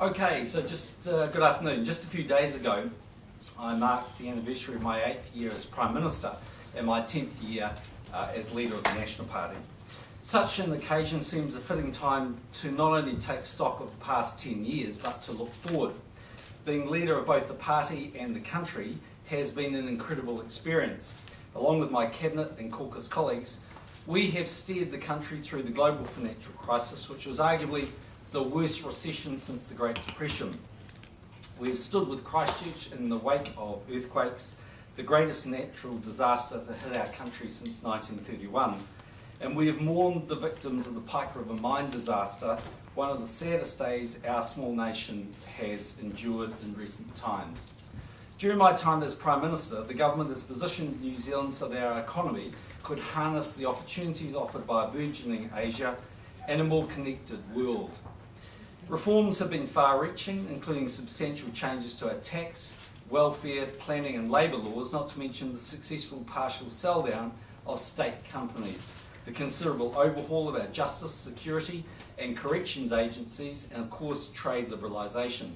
Okay, so just good afternoon. Just a few days ago, I marked the anniversary of my 8th year as Prime Minister and my 10th year as leader of the National Party. Such an occasion seems a fitting time to not only take stock of the past 10 years, but to look forward. Being leader of both the party and the country has been an incredible experience. Along with my cabinet and caucus colleagues, we have steered the country through the global financial crisis, which was arguably the worst recession since the Great Depression. We have stood with Christchurch in the wake of earthquakes, the greatest natural disaster to hit our country since 1931. And we have mourned the victims of the Pike River mine disaster, one of the saddest days our small nation has endured in recent times. During my time as Prime Minister, the government has positioned New Zealand so that our economy could harness the opportunities offered by a burgeoning Asia and a more connected world. Reforms have been far-reaching, including substantial changes to our tax, welfare, planning and labour laws, not to mention the successful partial sell-down of state companies, the considerable overhaul of our justice, security and corrections agencies, and of course trade liberalisation.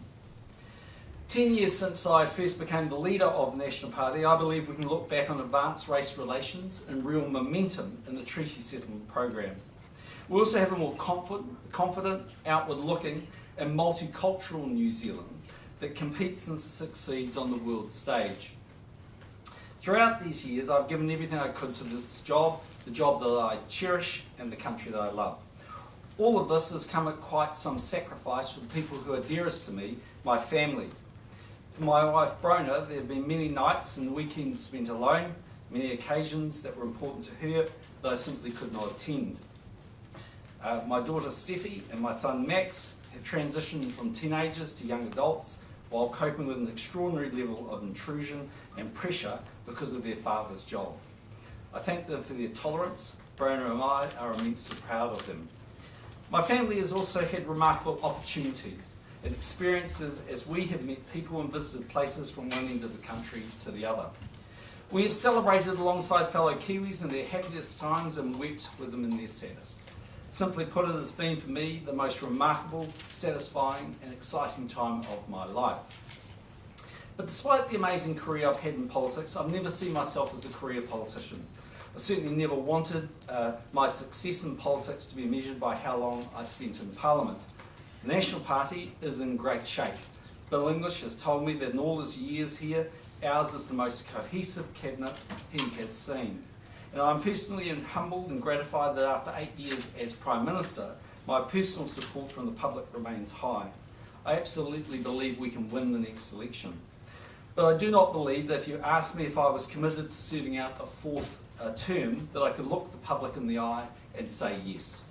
10 years since I first became the leader of the National Party, I believe we can look back on advanced race relations and real momentum in the treaty settlement program. We also have a more confident, outward-looking and multicultural New Zealand that competes and succeeds on the world stage. Throughout these years, I've given everything I could to this job, the job that I cherish and the country that I love. All of this has come at quite some sacrifice for the people who are dearest to me, my family. For my wife Brona, there have been many nights and weekends spent alone, many occasions that were important to her that I simply could not attend. My daughter Steffi and my son Max have transitioned from teenagers to young adults while coping with an extraordinary level of intrusion and pressure because of their father's job. I thank them for their tolerance. Brona and I are immensely proud of them. My family has also had remarkable opportunities and experiences as we have met people and visited places from one end of the country to the other. We have celebrated alongside fellow Kiwis in their happiest times and wept with them in their saddest. Simply put, it has been for me the most remarkable, satisfying and exciting time of my life. But despite the amazing career I've had in politics, I've never seen myself as a career politician. I certainly never wanted my success in politics to be measured by how long I spent in Parliament. The National Party is in great shape. Bill English has told me that in all his years here, ours is the most cohesive cabinet he has seen. And I'm personally humbled and gratified that after 8 years as Prime Minister, my personal support from the public remains high. I absolutely believe we can win the next election. But I do not believe that if you asked me if I was committed to serving out a fourth term, that I could look the public in the eye and say yes.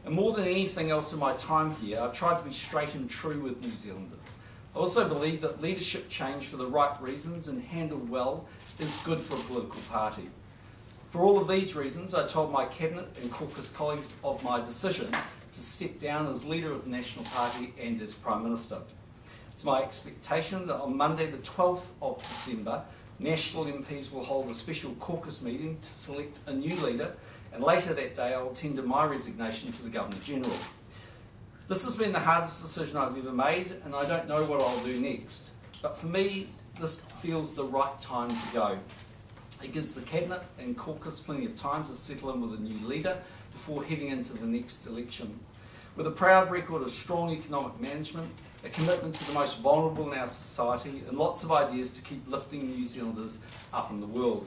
And more than anything else in my time here, I've tried to be straight and true with New Zealanders. I also believe that leadership change for the right reasons and handled well is good for a political party. For all of these reasons, I told my Cabinet and caucus colleagues of my decision to step down as leader of the National Party and as Prime Minister. It's my expectation that on Monday the 12th of December, National MPs will hold a special caucus meeting to select a new leader, and later that day I'll tender my resignation to the Governor-General. This has been the hardest decision I've ever made, and I don't know what I'll do next. But for me, this feels the right time to go. It gives the Cabinet and caucus plenty of time to settle in with a new leader before heading into the next election. With a proud record of strong economic management, a commitment to the most vulnerable in our society, and lots of ideas to keep lifting New Zealanders up in the world.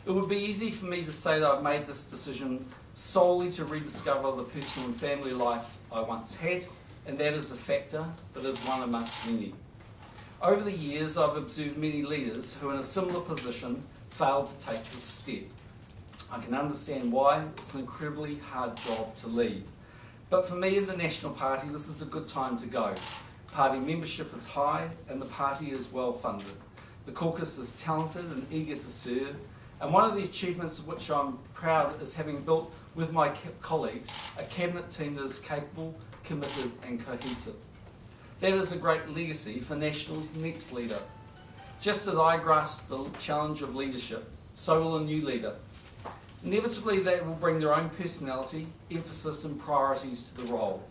It would be easy for me to say that I've made this decision solely to rediscover the personal and family life I once had, and that is a factor, but is one amongst many. Over the years, I've observed many leaders who in a similar position failed to take this step. I can understand why. It's an incredibly hard job to lead. But for me in the National Party, this is a good time to go. Party membership is high and the party is well funded. The caucus is talented and eager to serve, and one of the achievements of which I'm proud is having built with my colleagues a cabinet team that is capable, committed and cohesive. That is a great legacy for National's next leader. Just as I grasp the challenge of leadership, so will a new leader. Inevitably, they will bring their own personality, emphasis and priorities to the role.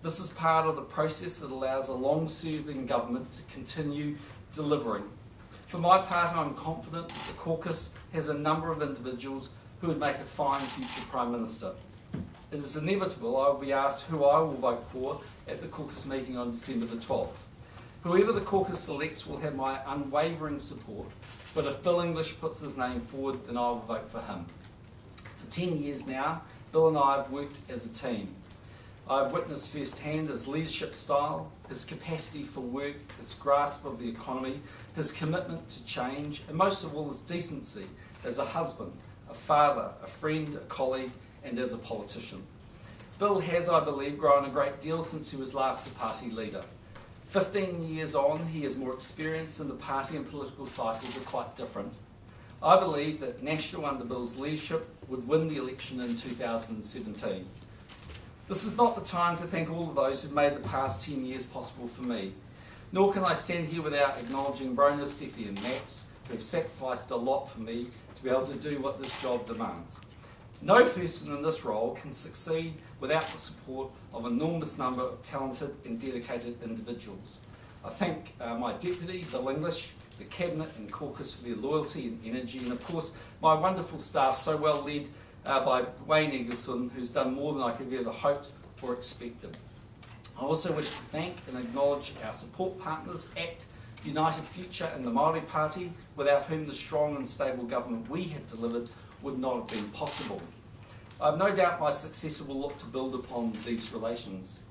This is part of the process that allows a long-serving government to continue delivering. For my part, I'm confident that the caucus has a number of individuals who would make a fine future Prime Minister. It is inevitable I will be asked who I will vote for at the caucus meeting on December the 12th. Whoever the caucus selects will have my unwavering support, but if Bill English puts his name forward, then I will vote for him. For 10 years now, Bill and I have worked as a team. I have witnessed firsthand his leadership style, his capacity for work, his grasp of the economy, his commitment to change, and most of all his decency as a husband, a father, a friend, a colleague, and as a politician. Bill has, I believe, grown a great deal since he was last the party leader. 15 years on, he is more experienced, and the party and political cycles are quite different. I believe that National under Bill's leadership would win the election in 2017. This is not the time to thank all of those who've made the past 10 years possible for me. Nor can I stand here without acknowledging Brona, Steffi and Max, who have sacrificed a lot for me to be able to do what this job demands. No person in this role can succeed without the support of an enormous number of talented and dedicated individuals. I thank my deputy, Bill English, the cabinet and caucus for their loyalty and energy, and of course my wonderful staff, so well led by Wayne Eggleston, who's done more than I could have ever hoped or expected. I also wish to thank and acknowledge our support partners, ACT, United Future and the Māori Party, without whom the strong and stable government we have delivered would not have been possible. I have no doubt my successor will look to build upon these relations.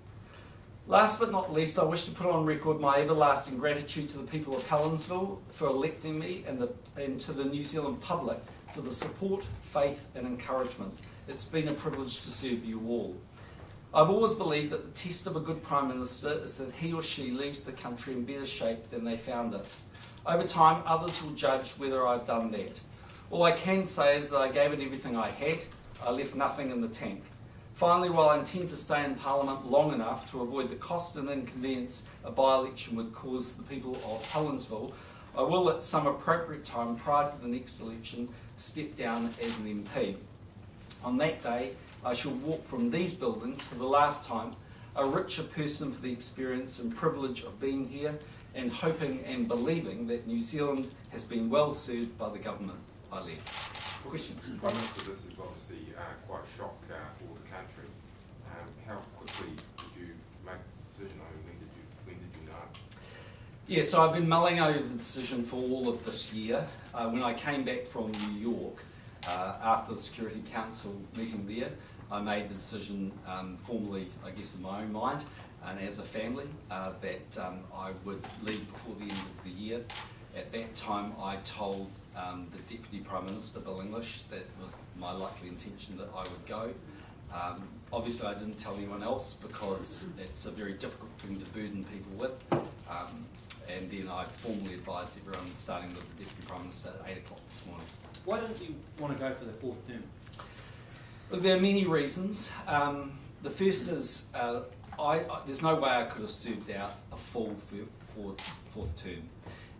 Last but not least, I wish to put on record my everlasting gratitude to the people of Helensville for electing me and to the New Zealand public for the support, faith and encouragement. It's been a privilege to serve you all. I've always believed that the test of a good Prime Minister is that he or she leaves the country in better shape than they found it. Over time, others will judge whether I've done that. All I can say is that I gave it everything I had. I left nothing in the tank. Finally, while I intend to stay in Parliament long enough to avoid the cost and inconvenience a by-election would cause the people of Helensville, I will at some appropriate time prior to the next election step down as an MP. On that day, I shall walk from these buildings for the last time, a richer person for the experience and privilege of being here, and hoping and believing that New Zealand has been well served by the government I lead. Questions? Prime Minister, this is obviously quite a shock for the country. How quickly did you make this decision? I mean, when did you know? Yeah, so I've been mulling over the decision for all of this year. When I came back from New York, after the Security Council meeting there, I made the decision formally, I guess, in my own mind and as a family that I would leave before the end of the year. At that time, I told the Deputy Prime Minister, Bill English, that it was my likely intention that I would go. Obviously, I didn't tell anyone else because it's a very difficult thing to burden people with. And then I formally advised everyone, starting with the Deputy Prime Minister at 8 o'clock this morning. Why don't you want to go for the fourth term? Look, there are many reasons. The first is there's no way I could have served out a full fourth term.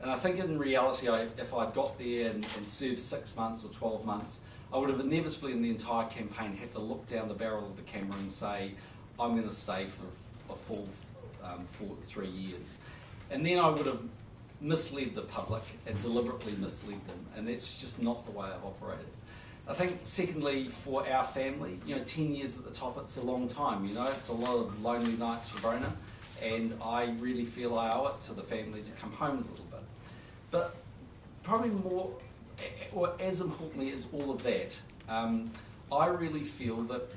And I think in reality, if I got there and served 6 months or 12 months, I would have inevitably in the entire campaign had to look down the barrel of the camera and say, I'm going to stay for a full 3 years. And then I would have misled the public and deliberately misled them. And that's just not the way I've operated. I think secondly, for our family, 10 years at the top, it's a long time, it's a lot of lonely nights for Brona. And I really feel I owe it to the family to come home a little bit. But probably more, or as importantly as all of that, I really feel that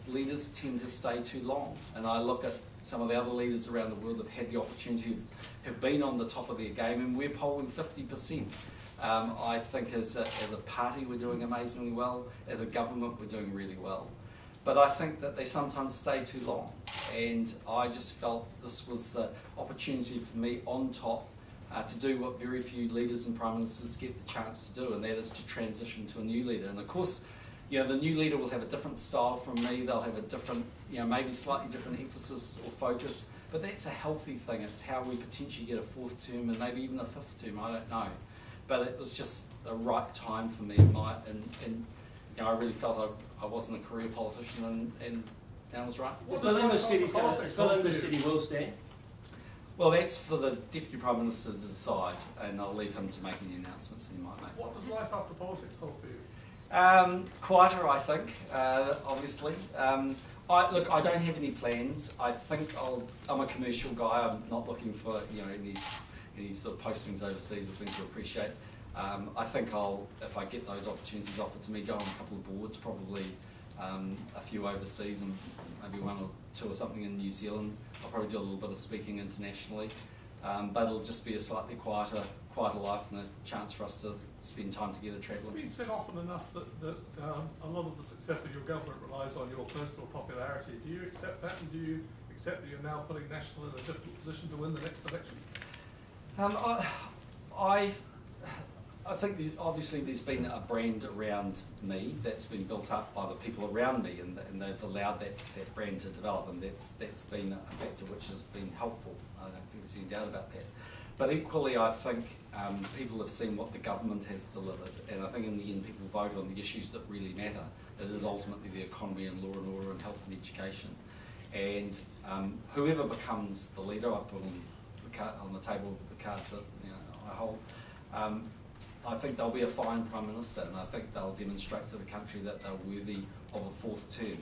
leaders tend to stay too long. And I look at some of the other leaders around the world that have had the opportunity, have been on the top of their game, and we're polling 50%. I think as a party we're doing amazingly well, as a government we're doing really well. But I think that they sometimes stay too long. And I just felt this was the opportunity for me on top to do what very few leaders and prime ministers get the chance to do, and that is to transition to a new leader. And of course, the new leader will have a different style from me. They'll have a different, maybe slightly different emphasis or focus. But that's a healthy thing. It's how we potentially get a fourth term and maybe even a fifth term. I don't know. But it was just the right time for me. And I really felt I wasn't a career politician, and Sounds right? Is Billingham City will stand? Well, that's for the Deputy Prime Minister to decide, and I'll leave him to make any announcements that he might make. What does life after politics hold for you? Quieter, I think, obviously. I don't have any plans. I think I'm a commercial guy. I'm not looking for any sort of postings overseas or things to appreciate. I think if I get those opportunities offered to me, go on a couple of boards, probably a few overseas and maybe one or two or something in New Zealand. I'll probably do a little bit of speaking internationally, but it'll just be a slightly quieter life and a chance for us to spend time together It's travelling. been said often enough that a lot of the success of your government relies on your personal popularity. Do you accept that, and do you accept that you're now putting National in a difficult position to win the next election? I think obviously there's been a brand around me that's been built up by the people around me, and they've allowed that brand to develop, and that's been a factor which has been helpful. I don't think there's any doubt about that. But equally, I think people have seen what the government has delivered, and I think in the end people vote on the issues that really matter. It is ultimately the economy and law and order and health and education. And whoever becomes the leader, I put on the table the cards that I hold. I think they'll be a fine Prime Minister, and I think they'll demonstrate to the country that they're worthy of a fourth term.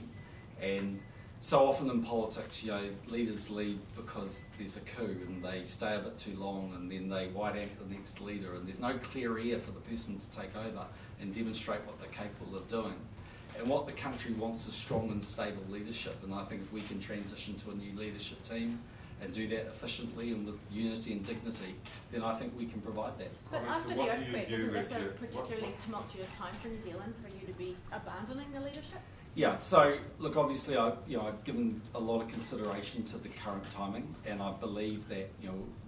And so often in politics, leaders leave because there's a coup and they stay a bit too long, and then they white out the next leader, and there's no clear air for the person to take over and demonstrate what they're capable of doing. And what the country wants is strong and stable leadership, and I think if we can transition to a new leadership team and do that efficiently and with unity and dignity, then I think we can provide that. But Prime after Minister, the what do you earthquake, do isn't this as a your- particularly tumultuous time for New Zealand for you to be abandoning the leadership? Yeah, so look, obviously I've given a lot of consideration to the current timing, and I believe that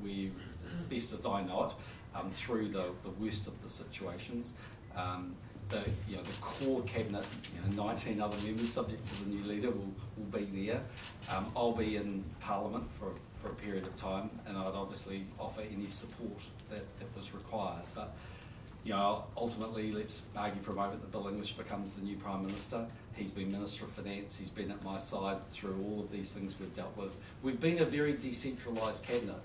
we, as best as I know it, through the worst of the situations, the core cabinet, 19 other members subject to the new leader will be there. I'll be in Parliament for a period of time, and I'd obviously offer any support that was required. But ultimately, let's argue for a moment that Bill English becomes the new Prime Minister. He's been Minister of Finance, he's been at my side through all of these things we've dealt with. We've been a very decentralised cabinet.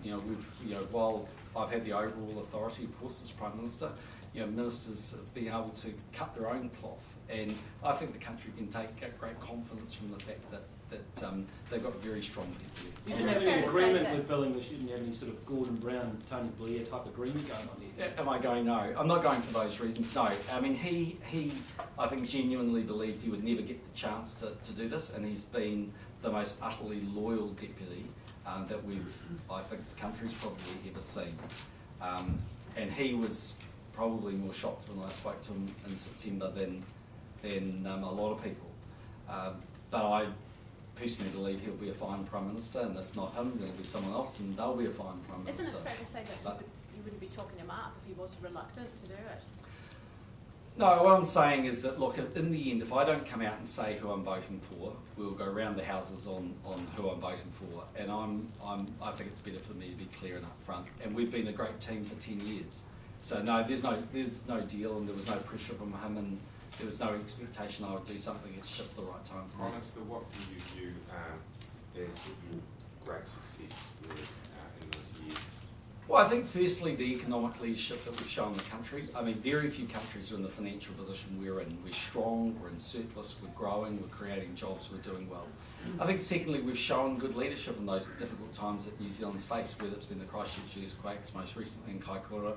While I've had the overall authority, of course, as Prime Minister, ministers have been able to cut their own cloth. And I think the country can take great confidence from the fact that they've got a very strong deputy. You Isn't didn't it have fair any to say agreement that- with Billingham, you didn't have any sort of Gordon Brown, Tony Blair type agreement going on there? Am I going? No, I'm not going for those reasons. No, I mean he I think genuinely believed he would never get the chance to do this, and he's been the most utterly loyal deputy that I think the country's probably ever seen. And he was probably more shocked when I spoke to him in September than a lot of people. But I personally believe he'll be a fine Prime Minister, and if not him, then it'll be someone else, and they'll be a fine Prime Minister. Isn't it fair to say that But- you wouldn't be talking him up if he was reluctant to do it? No, what I'm saying is that, look, in the end, if I don't come out and say who I'm voting for, we'll go round the houses on who I'm voting for, and I think it's better for me to be clear and upfront. And we've been a great team for 10 years, so no, there's no deal, and there was no pressure from him, and there was no expectation I would do something. It's just the right time for Prime me. Minister, what do you view as your great success in those years? Well, I think firstly the economic leadership that we've shown the country. I mean, very few countries are in the financial position we're in. We're strong, we're in surplus, we're growing, we're creating jobs, we're doing well. I think secondly, we've shown good leadership in those difficult times that New Zealand's faced, whether it's been the Christchurch earthquakes, most recently in Kaikoura.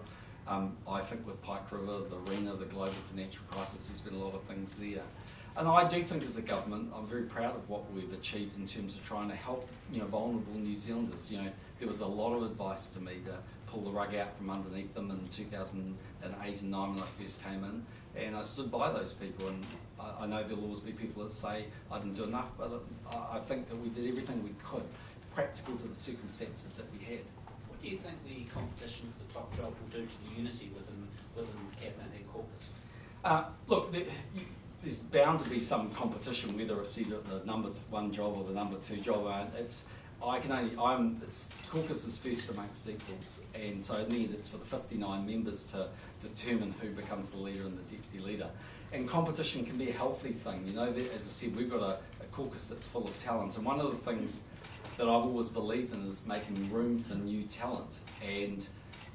I think with Pike River, the arena, the global financial crisis, there's been a lot of things there. And I do think as a government, I'm very proud of what we've achieved in terms of trying to help vulnerable New Zealanders. There was a lot of advice to me to pull the rug out from underneath them in 2008 and 9 when I first came in, and I stood by those people. And I know there'll always be people that say I didn't do enough, but I think that we did everything we could, practical to the circumstances that we had. What do you think the competition for the top job will do to the unity within Cabinet and caucus? Look, there's bound to be some competition, whether it's either the number one job or the number two job. It's caucus is first amongst equals, and so in the end it's for the 59 members to determine who becomes the leader and the deputy leader. And competition can be a healthy thing. You know, as I said, we've got a caucus that's full of talent, and one of the things that I've always believed in is making room for new talent. And,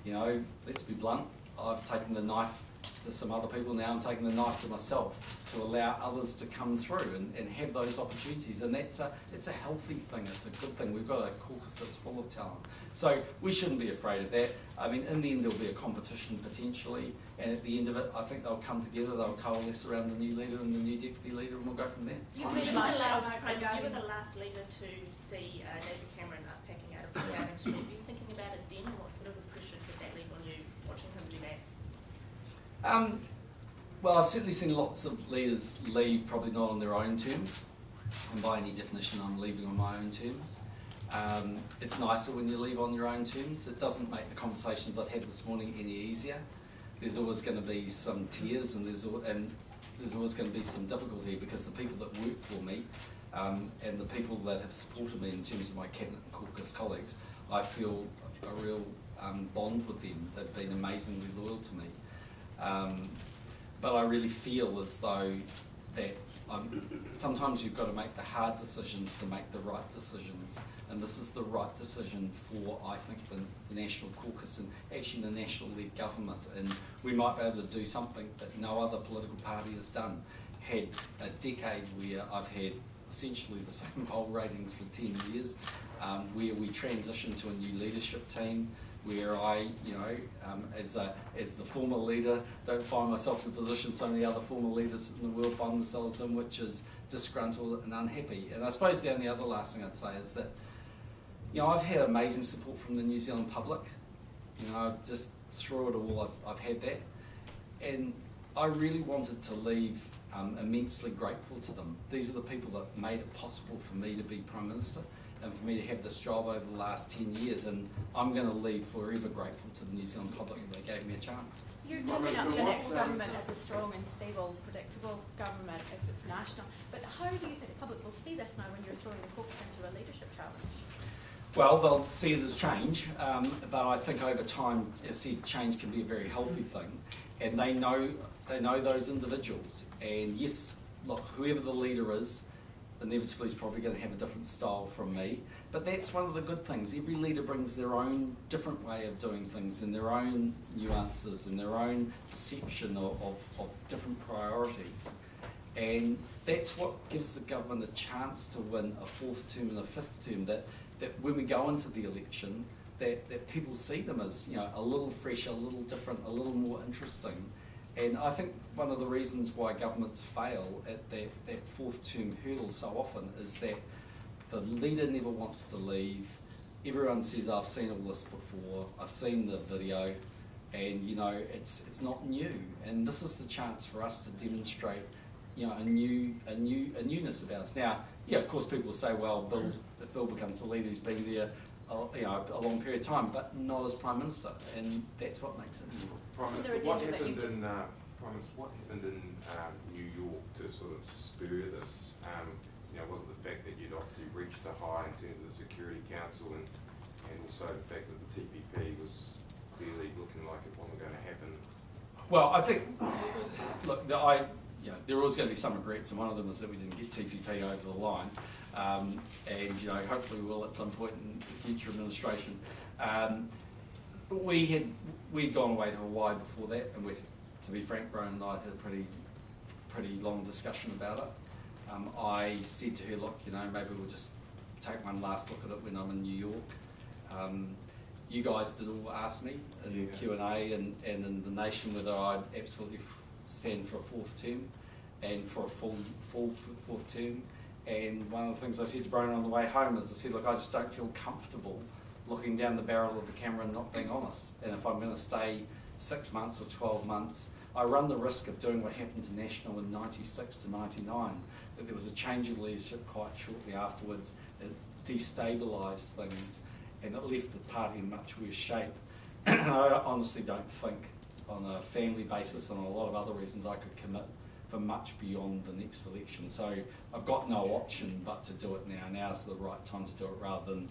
you know, let's be blunt, I've taken the knife to some other people, now I'm taking the knife to myself to allow others to come through and have those opportunities. And it's a healthy thing, it's a good thing. We've got a caucus that's full of talent. So we shouldn't be afraid of that. I mean, in the end there'll be a competition potentially, and at the end of it, I think they'll come together, they'll coalesce around the new leader and the new deputy leader, and we'll go from there. You You were were the the last, you were the last leader to see David Cameron packing out of Downing Street. Were you thinking about it then, and what sort of impression did that leave on you watching him do that? Well, I've certainly seen lots of leaders leave, probably not on their own terms, and by any definition I'm leaving on my own terms. It's nicer when you leave on your own terms. It doesn't make the conversations I've had this morning any easier. There's always going to be some tears, and there's always going to be some difficulty, because the people that work for me and the people that have supported me in terms of my cabinet and caucus colleagues, I feel a real bond with them. They've been amazingly loyal to me. But I really feel as though that sometimes you've got to make the hard decisions to make the right decisions, and this is the right decision for, I think, the National Caucus and actually the national-led government. And we might be able to do something that no other political party has done. Had a decade where I've had essentially the same poll ratings for 10 years, where we transitioned to a new leadership team, where I, you know, as the former leader, don't find myself in the position so many other former leaders in the world find themselves in, which is disgruntled and unhappy. And I suppose the only other last thing I'd say is that, you know, I've had amazing support from the New Zealand public. You know, just through it all, I've had that. And I really wanted to leave immensely grateful to them. These are the people that made it possible for me to be Prime Minister and for me to have this job over the last 10 years, and I'm going to leave forever grateful to the New Zealand public that they gave me a chance. You're talking up your next government as a strong and stable, predictable government if it's national. But how do you think the public will see this now when you're throwing the caucus into a leadership challenge? Well, they'll see it as change, but I think over time, as said, change can be a very healthy thing, and they know those individuals. And yes, look, whoever the leader is, inevitably is probably going to have a different style from me, but that's one of the good things. Every leader brings their own different way of doing things and their own nuances and their own perception of different priorities. And that's what gives the government a chance to win a fourth term and a fifth term, that when we go into the election, that people see them as, you know, a little fresh, a little different, a little more interesting. And I think one of the reasons why governments fail at that fourth term hurdle so often is that the leader never wants to leave. Everyone says, I've seen all this before, I've seen the video, and you know, it's not new. And this is the chance for us to demonstrate, you know, a newness about us. Now, yeah, of course people will say, well, if Bill becomes the leader, he's been there you know, a long period of time, but not as Prime Minister, and that's what makes it new. Prime Is Minister, there a what danger that happened you've just- in Prime Minister, what happened in New York to sort of spur this? You know, was it the fact that you'd obviously reached a high in terms of the Security Council, and also the fact that the TPP was clearly looking like it wasn't going to happen? Well, I think, look, there are always going to be some regrets, and one of them is that we didn't get TPP over the line. And you know, hopefully we will at some point in future administration. But we'd gone away to Hawaii before that, and to be frank, Rowan and I had a pretty long discussion about it. I said to her, look, you know, maybe we'll just take one last look at it when I'm in New York. You guys did all ask me in Q&A and in the nation whether I'd absolutely stand for a fourth term and for a full fourth term. And one of the things I said to Brian on the way home is I said, look, I just don't feel comfortable looking down the barrel of the camera and not being honest. And if I'm going to stay 6 months or 12 months, I run the risk of doing what happened to National in 96 to 99, that there was a change of leadership quite shortly afterwards. It destabilised things and it left the party in much worse shape. I honestly don't think on a family basis and on a lot of other reasons I could commit for much beyond the next election. So I've got no option but to do it now. Now's the right time to do it, rather than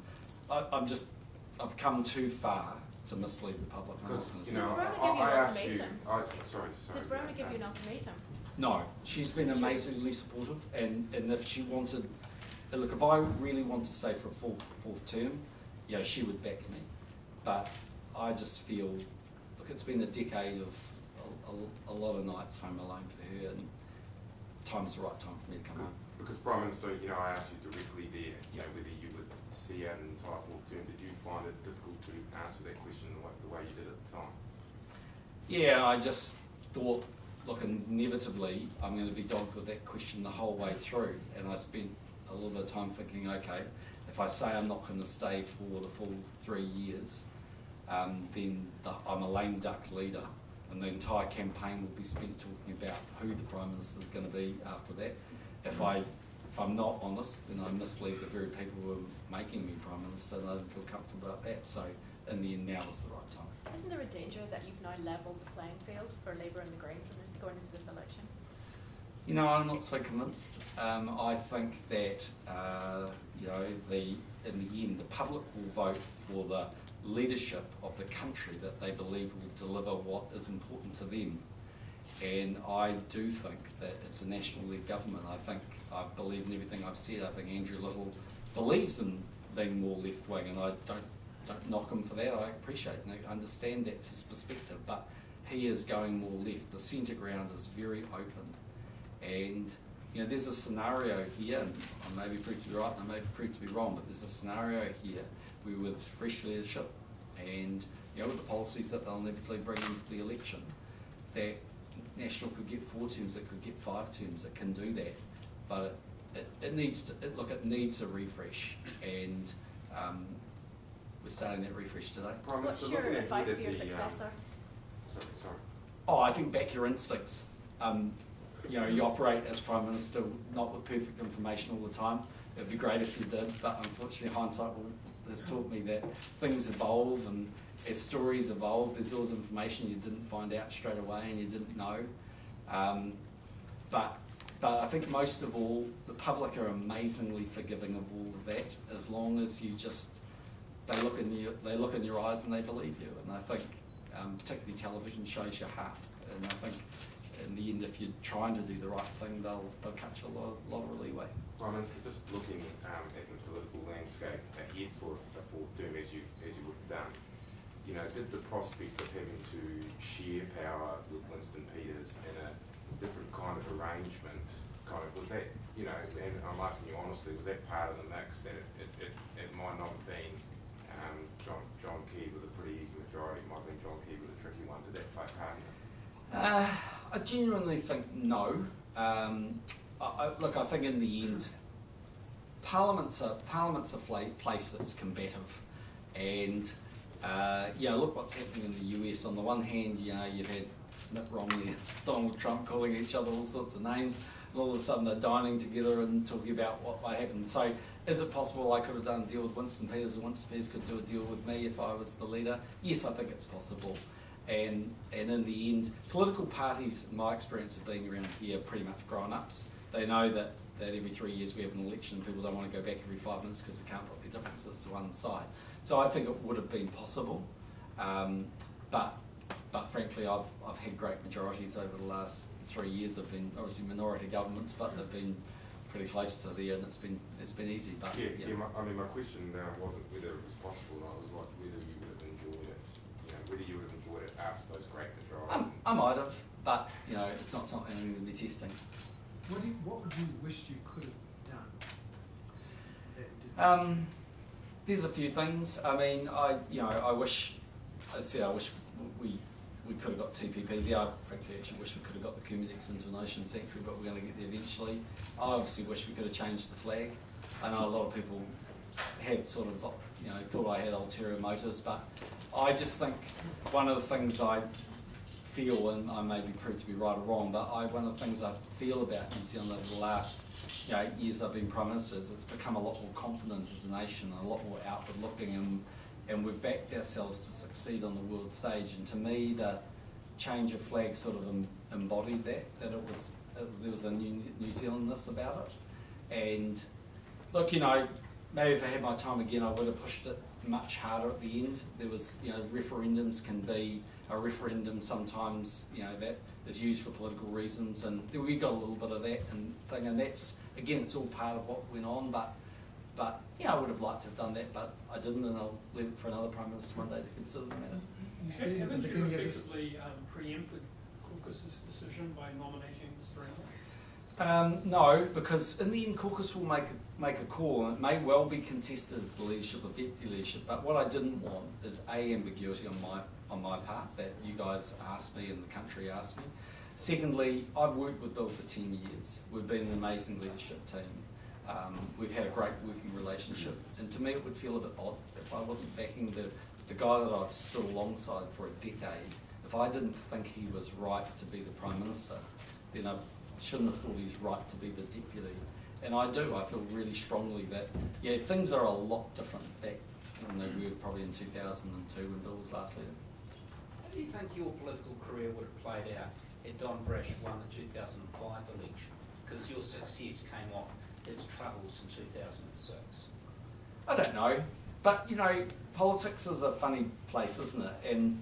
I've come too far to mislead the public. Because, you Did know, Rona give you I an asked you, ultimatum? sorry. Did Rona give you an ultimatum? No, she's been amazingly supportive, and if she wanted, look, if I really want to stay for a fourth term, yeah, she would back me. But I just feel, look, it's been a decade of a lot of nights home alone for her, and time's the right time for me to come home. Because Prime Minister, you know, I asked you directly there, you know, whether you would see out an entire fourth term. Did you find it difficult to answer that question the way you did at the time? Yeah, I just thought, look, inevitably I'm going to be dogged with that question the whole way through, and I spent a little bit of time thinking, okay, if I say I'm not going to stay for the full 3 years, then I'm a lame duck leader, and the entire campaign will be spent talking about who the Prime Minister is going to be after that. If I'm not honest, then I mislead the very people who are making me Prime Minister, and I don't feel comfortable about that. So in the end, now is the right time. Isn't there a danger that you've now levelled the playing field for Labour and the Greens in this, going into this election? You know, I'm not so convinced. I think that you know, in the end, the public will vote for the leadership of the country that they believe will deliver what is important to them. And I do think that it's a national-led government. I believe in everything I've said. I think Andrew Little believes in being more left-wing, and I don't knock him for that. I appreciate and I understand that's his perspective, but he is going more left. The centre ground is very open, and you know, there's a scenario here, and I may be proved to be right and I may be proved to be wrong, but there's a scenario here where with fresh leadership and you know, with the policies that they'll inevitably bring into the election, that National could get 4 terms, it could get 5 terms, it can do that, but it needs a refresh, and we're starting that refresh today. Prime What's Minister, your looking advice ahead for at your the, successor? Sorry. Oh, I think back your instincts. You know, you operate as Prime Minister not with perfect information all the time. It would be great if you did, but unfortunately hindsight has taught me that things evolve, and as stories evolve, there's always information you didn't find out straight away and you didn't know. But I think most of all, the public are amazingly forgiving of all of that, as long as you just, they look in your eyes and they believe you. And I think particularly television shows your heart, and I think in the end, if you're trying to do the right thing, they'll cut you a lot of leeway. Prime Minister, just looking at the political landscape ahead for a fourth term, as you would have done, you know, did the prospects of having to share power with Winston Peters in a different kind of arrangement, was that, you know, and I'm asking you honestly, was that part of the mix, that it might not have been John Key with a pretty easy majority, it might have been John Key with a tricky one? Did that play part in it? I genuinely think no. Look, I think in the end, Parliament's a place that's combative, and yeah, look what's happening in the US. On the one hand, you know, you've had Mitt Romney and Donald Trump calling each other all sorts of names, and all of a sudden they're dining together and talking about what might happen. So is it possible I could have done a deal with Winston Peters, and Winston Peters could do a deal with me if I was the leader? Yes, I think it's possible. And in the end, political parties, in my experience of being around here, are pretty much grown-ups. They know that every 3 years we have an election, and people don't want to go back every 5 minutes because they can't put their differences to one side. So I think it would have been possible, but frankly, I've had great majorities over the last 3 years. They've been obviously minority governments, but they've been pretty close to there, and it's been easy. But yeah. My question wasn't whether it was possible, it was like whether you would have enjoyed it. You know, whether you would have enjoyed it after those great majorities. I might have, but you know, it's not something I'm going to be testing. What would you wish you could have done that you didn't? There's a few things. I mean, I wish we could have got TPP there. I frankly actually wish we could have got the Kumidex into an ocean sanctuary, but we're going to get there eventually. I obviously wish we could have changed the flag. I know a lot of people had sort of, you know, thought I had ulterior motives, but I just think one of the things I feel, and I may be proved to be right or wrong, but one of the things I feel about New Zealand over the last 8 years I've been Prime Minister is it's become a lot more confident as a nation, and a lot more outward looking, and we've backed ourselves to succeed on the world stage. And to me, the change of flag sort of embodied that there was a New Zealandness about it. And look, you know, maybe if I had my time again, I would have pushed it much harder at the end. There was, referendums can be a referendum sometimes, that is used for political reasons, and we got a little bit of that and that's, again, it's all part of what went on, but I would have liked to have done that, but I didn't, and I'll leave it for another Prime Minister one day to consider the matter. You see at the Haven't you beginning of this, effectively preempted caucus's decision by nominating Mr. Allen? No, because in the end, caucus will make a call, and it may well be contested as the leadership or deputy leadership. But what I didn't want is ambiguity on my part that you guys asked me and the country asked me. Secondly, I've worked with Bill for 10 years. We've been an amazing leadership team. We've had a great working relationship, and to me, it would feel a bit odd if I wasn't backing the guy that I've stood alongside for a decade. If I didn't think he was right to be the Prime Minister, then I shouldn't have thought he's right to be the deputy. And I do. I feel really strongly that things are a lot different back than they were probably in 2002 when Bill was last leader. How do you think your political career would have played out if Don Brash won the 2005 election? Because your success came off his troubles in 2006. I don't know, but politics is a funny place, isn't it? And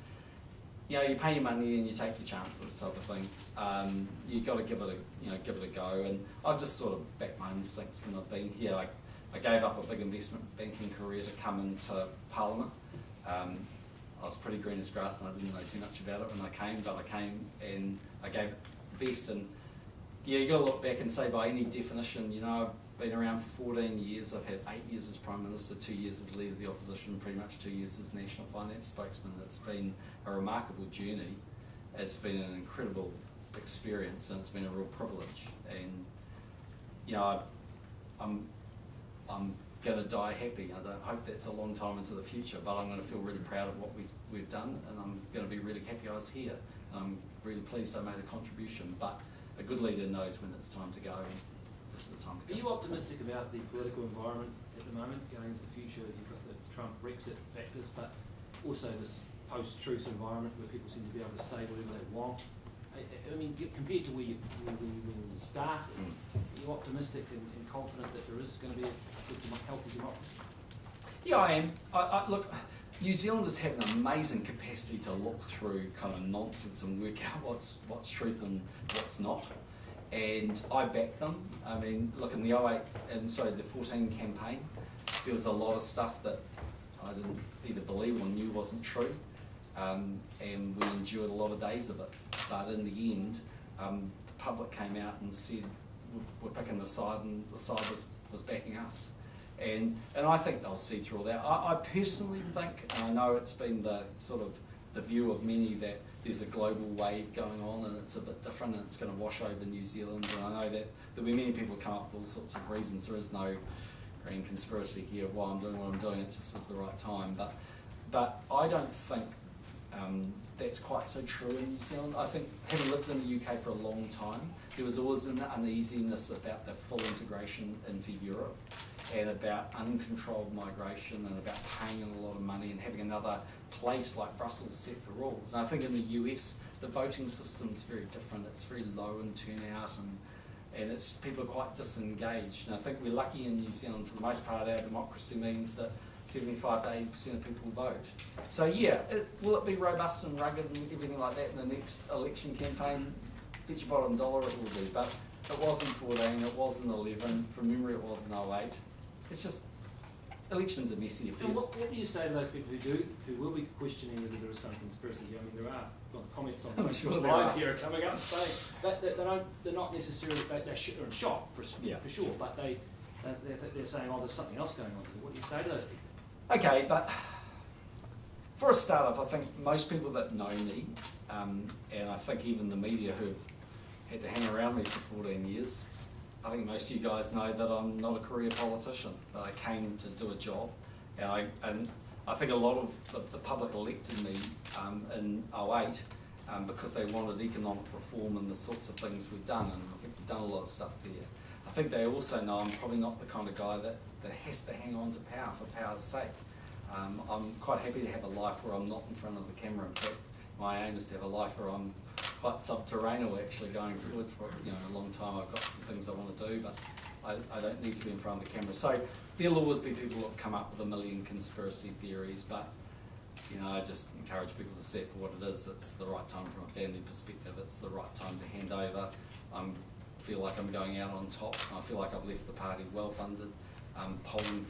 you pay your money and you take your chances, type of thing. You got to give it a go. And I've just sort of backed my instincts when I've been here. I gave up a big investment banking career to come into Parliament. I was pretty green as grass, and I didn't know too much about it when I came. But I came and I gave it the best. And you got to look back and say, by any definition, I've been around for 14 years. I've had 8 years as Prime Minister, 2 years as leader of the opposition, pretty much 2 years as national finance spokesman. It's been a remarkable journey. It's been an incredible experience, and it's been a real privilege. And I'm going to die happy. I don't hope that's a long time into the future, but I'm going to feel really proud of what we've done, and I'm going to be really happy I was here. I'm really pleased I made a contribution, but a good leader knows when it's time to go. This is the time to Are go. you optimistic about the political environment at the moment, going into the future? You've got the Trump Brexit factors, but also this post-truth environment where people seem to be able to say whatever they want. I mean, compared to when you started, are you optimistic and confident that there is going to be a good, healthy democracy? Yeah, I am. Look, New Zealanders have an amazing capacity to look through kind of nonsense and work out what's truth and what's not. And I back them. I mean, look, in the 14 campaign, there was a lot of stuff that I didn't either believe or knew wasn't true. And we endured a lot of days of it. But in the end, the public came out and said, we're picking the side, and the side was backing us. And I think they'll see through all that. I personally think, and I know it's been the sort of the view of many, that there's a global wave going on and it's a bit different and it's going to wash over New Zealand. And I know that there'll be many people come up with all sorts of reasons. There is no grand conspiracy here of why I'm doing what I'm doing. It just is the right time. But I don't think that's quite so true in New Zealand. I think, having lived in the UK for a long time, there was always an uneasiness about the full integration into Europe, and about uncontrolled migration, and about paying a lot of money and having another place like Brussels set the rules. And I think in the US, the voting system's very different. It's very low in turnout, and people are quite disengaged. And I think we're lucky in New Zealand, for the most part, our democracy means that 75 to 80% of people vote. So yeah, will it be robust and rugged and everything like that in the next election campaign? Bet your bottom dollar it will be, but it wasn't 14, it wasn't 11, from memory it wasn't 08. It's just, elections are messy affairs. And what do you say to those people who will be questioning whether there is some conspiracy? I mean, there are comments on I'm sure there live are. here coming up saying that they're not necessarily, they're in shock for sure, but they're saying, oh, there's something else going on here. What do you say to those people? Okay, but for a start off, I think most people that know me, and I think even the media who had to hang around me for 14 years, I think most of you guys know that I'm not a career politician, that I came to do a job. And I think a lot of the public elected me in 08 because they wanted economic reform and the sorts of things we've done, and I think we've done a lot of stuff there. I think they also know I'm probably not the kind of guy that has to hang on to power for power's sake. I'm quite happy to have a life where I'm not in front of the camera. In fact, my aim is to have a life where I'm quite subterranean, actually going forward for a long time. I've got some things I want to do, but I don't need to be in front of the camera. So there'll always be people that come up with a million conspiracy theories, but you know, I just encourage people to see it for what it is. It's the right time from a family perspective. It's the right time to hand over. I feel like I'm going out on top. I feel like I've left the party well funded, polling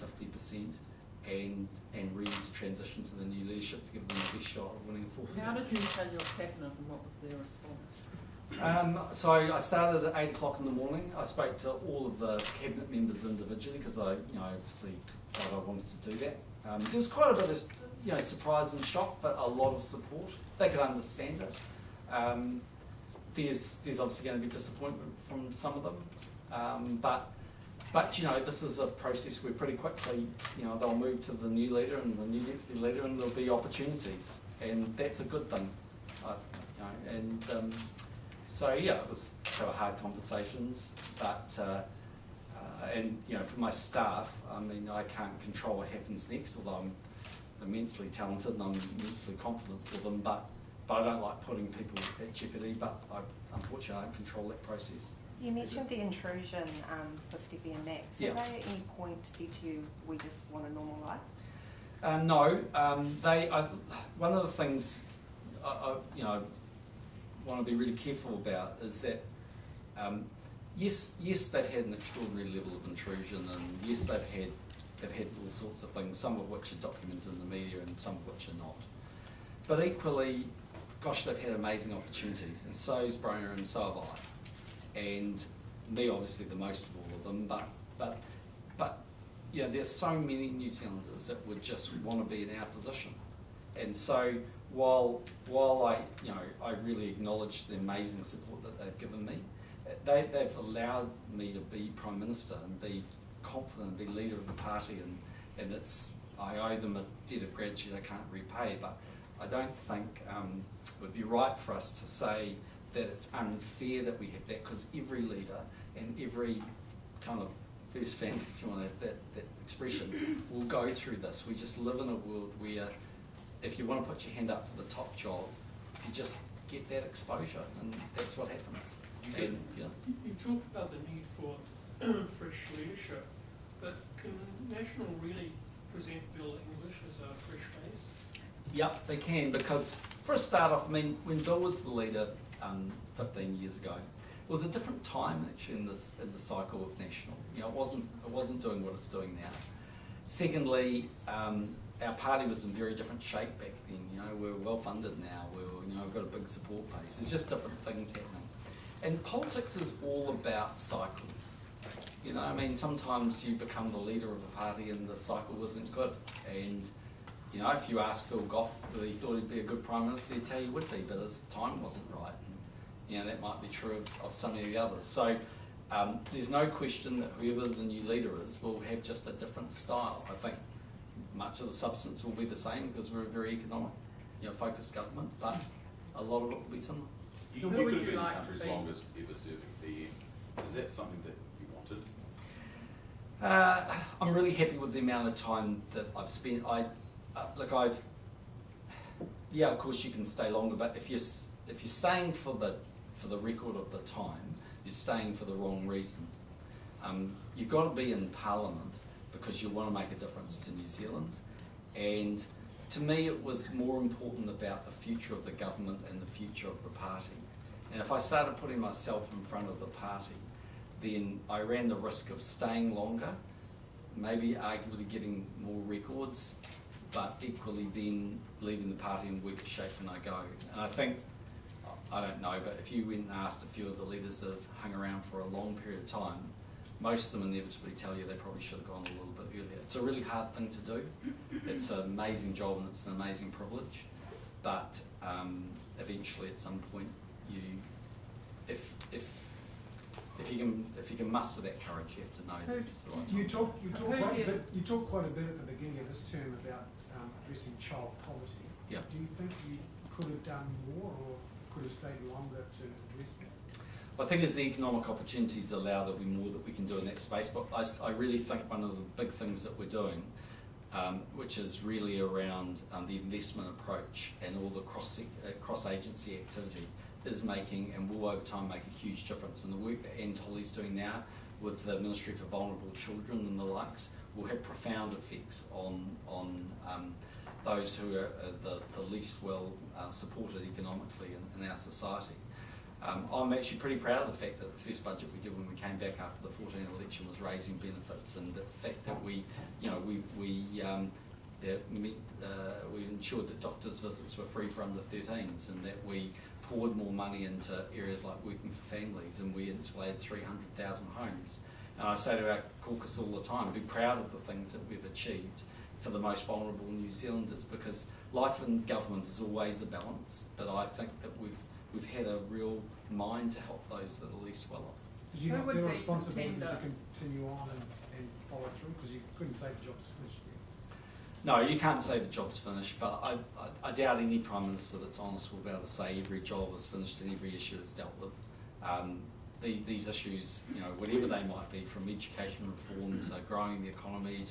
50%, and Reed's transition to the new leadership to give them the best shot of winning a fourth term. How did you tell your cabinet and what was their response? So I started at 8 o'clock in the morning. I spoke to all of the cabinet members individually because I, obviously felt I wanted to do that. There was quite a bit of, surprise and shock, but a lot of support. They could understand it. There's obviously going to be disappointment from some of them, but this is a process where pretty quickly, they'll move to the new leader and the new deputy leader, and there'll be opportunities, and that's a good thing. So yeah, it was sort of hard conversations, but for my staff, I can't control what happens next, although I'm immensely talented and I'm immensely confident for them, but I don't like putting people at jeopardy, but unfortunately I don't control that process. You mentioned the intrusion for Steffi and Max. Yeah. Have they at any point said to you, we just want a normal life? No, one of the things I want to be really careful about is that yes, they've had an extraordinary level of intrusion, and yes, they've had all sorts of things, some of which are documented in the media and some of which are not. But equally, gosh, they've had amazing opportunities, and so's Brona and so have I. And me, obviously, the most of all of them, but there's so many New Zealanders that would just want to be in our position. And so while I really acknowledge the amazing support that they've given me, they've allowed me to be Prime Minister and be confident and be leader of the party, and I owe them a debt of gratitude I can't repay, but I don't think it would be right for us to say that it's unfair that we have that, because every leader and every kind of first family, if you want to have that expression, will go through this. We just live in a world where if you want to put your hand up for the top job, you just get that exposure, and that's what happens. You talked about the need for fresh leadership, but can National really present Bill English as a fresh face? Yep, they can, because for a start off, when Bill was the leader 15 years ago, it was a different time actually in the cycle of National. It wasn't doing what it's doing now. Secondly, our party was in very different shape back then. We're well funded now. We've got a big support base. There's just different things happening. And politics is all about cycles. Sometimes you become the leader of a party and the cycle isn't good. And if you ask Phil Goff whether he thought he'd be a good Prime Minister, he'd tell you would be, but his time wasn't right. And that might be true of some of the others. So there's no question that whoever the new leader is will have just a different style. I think much of the substance will be the same because we're a very economic, focused government, but a lot of it will be similar. So You who could would have you been like the to country's be? longest ever serving PM. Is that something that you wanted? I'm really happy with the amount of time that I've spent. Of course you can stay longer, but if you're staying for the record of the time, you're staying for the wrong reason. You've got to be in Parliament because you want to make a difference to New Zealand, and to me it was more important about the future of the government and the future of the party. And if I started putting myself in front of the party, then I ran the risk of staying longer, maybe arguably getting more records, but equally then leaving the party in weaker shape when I go. And I think, I don't know, but if you went and asked a few of the leaders that have hung around for a long period of time, most of them inevitably tell you they probably should have gone a little bit earlier. It's a really hard thing to do. It's an amazing job and it's an amazing privilege, but eventually at some point if you can muster that courage, you have to know that it's the right time. You talk quite a bit at the beginning of this term about addressing child poverty. Yeah. Do you think you could have done more or could have stayed longer to address that? I think as the economic opportunities allow, there'll be more that we can do in that space, but I really think one of the big things that we're doing, which is really around the investment approach and all the cross-agency activity, is making and will over time make a huge difference. And the work that Anne Tolley's doing now with the Ministry for Vulnerable Children and the likes, will have profound effects on those who are the least well supported economically in our society. I'm actually pretty proud of the fact that the first budget we did when we came back after the 2014 election was raising benefits, and the fact that we ensured that doctors' visits were free for under 13s, and that we poured more money into areas like working for families, and we insulated 300,000 homes. And I say to our caucus all the time, be proud of the things that we've achieved for the most vulnerable New Zealanders, because life in government is always a balance, but I think that we've had a real mind to help those that are least well off. Did you Who not would feel a be responsibility to contender? continue on and follow through, because you couldn't say the job's finished yet? No, you can't say the job's finished, but I doubt any Prime Minister that's honest will be able to say every job is finished and every issue is dealt with. These issues, whatever they might be, from education reform to growing the economy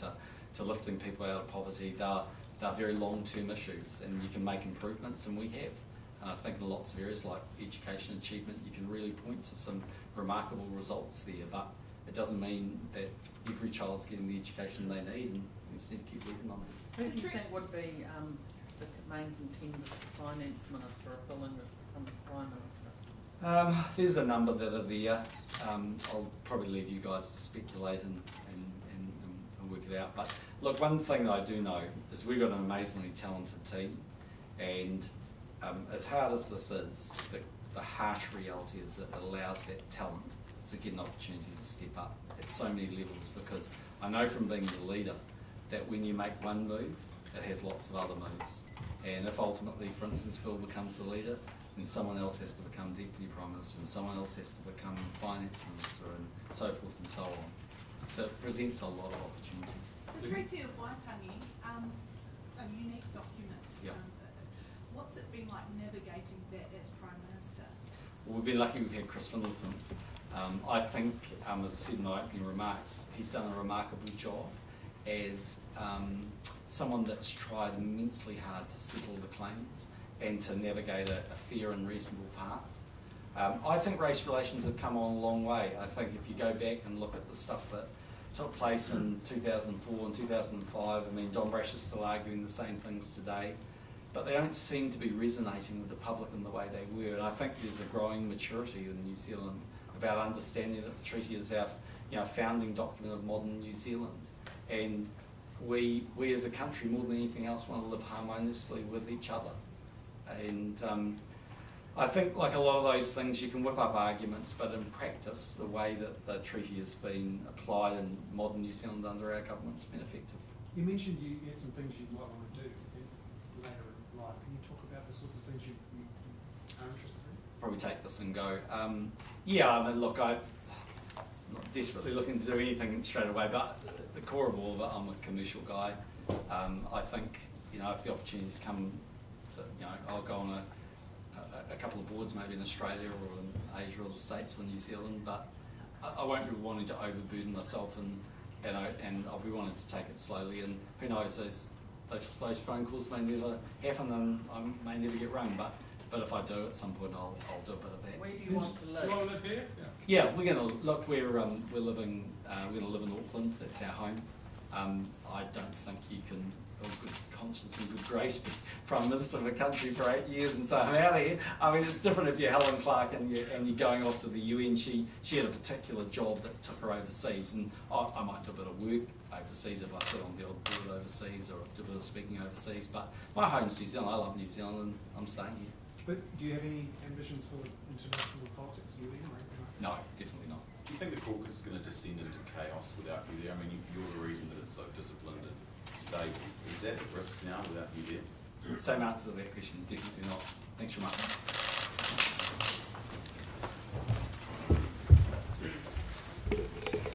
to lifting people out of poverty, they're very long-term issues, and you can make improvements, and we have. And I think in lots of areas like education achievement, you can really point to some remarkable results there, but it doesn't mean that every child's getting the education they need, and we just need to keep working on it. Who do you think would be the main contenders for Finance Minister if Bill English becomes Prime Minister? There's a number that are there. I'll probably leave you guys to speculate and work it out. But look, one thing that I do know is we've got an amazingly talented team, and as hard as this is, the harsh reality is that it allows that talent to get an opportunity to step up at so many levels, because I know from being the leader that when you make one move, it has lots of other moves. And if ultimately, for instance, Bill becomes the leader, then someone else has to become Deputy Prime Minister, and someone else has to become Finance Minister, and so forth and so on. So it presents a lot of opportunities. The Treaty of Waitangi, a unique document. Yeah. What's it been like navigating that as Prime Minister? Well, we've been lucky we've had Chris Finlayson. I think, as I said in my opening remarks, he's done a remarkable job as someone that's tried immensely hard to settle the claims and to navigate a fair and reasonable path. I think race relations have come on a long way. I think if you go back and look at the stuff that took place in 2004 and 2005, I mean, Don Brash is still arguing the same things today, but they don't seem to be resonating with the public in the way they were. And I think there's a growing maturity in New Zealand about understanding that the treaty is our founding document of modern New Zealand. And we as a country, more than anything else, want to live harmoniously with each other. And I think, like a lot of those things, you can whip up arguments, but in practice, the way that the treaty has been applied in modern New Zealand under our government's been effective. You mentioned you had some things you might want to do later in life. Can you talk about the sorts of things you are interested in? Probably take this and go. Yeah, I mean, look, I'm not desperately looking to do anything straight away, but the core of all of it, I'm a commercial guy. I think, if the opportunities come, I'll go on a couple of boards, maybe in Australia or in Asia or the States or New Zealand, but I won't be wanting to overburden myself, and I'll be wanting to take it slowly, and who knows, those phone calls may never happen and I may never get rung, but if I do, at some point I'll do a bit of that. Where do you want to live? Do you want to live here? Yeah, we're going to look. We're living. We're going to live in Auckland. That's our home. I don't think you can, with good conscience and good grace, be Prime Minister of a country for 8 years and say I'm out of here. I mean, it's different if you're Helen Clark and you're going off to the UN. She had a particular job that took her overseas, and I might do a bit of work overseas if I sit on the odd board overseas or do a bit of speaking overseas. But my home's New Zealand. I love New Zealand, and I'm staying here. But do you have any ambitions for international politics, UN or anything like that? No, definitely not. Do you think the caucus is going to descend into chaos without you there? I mean, you're the reason that it's so disciplined and stable. Is that at risk now without you there? Same answer to that question, definitely not. Thanks very much.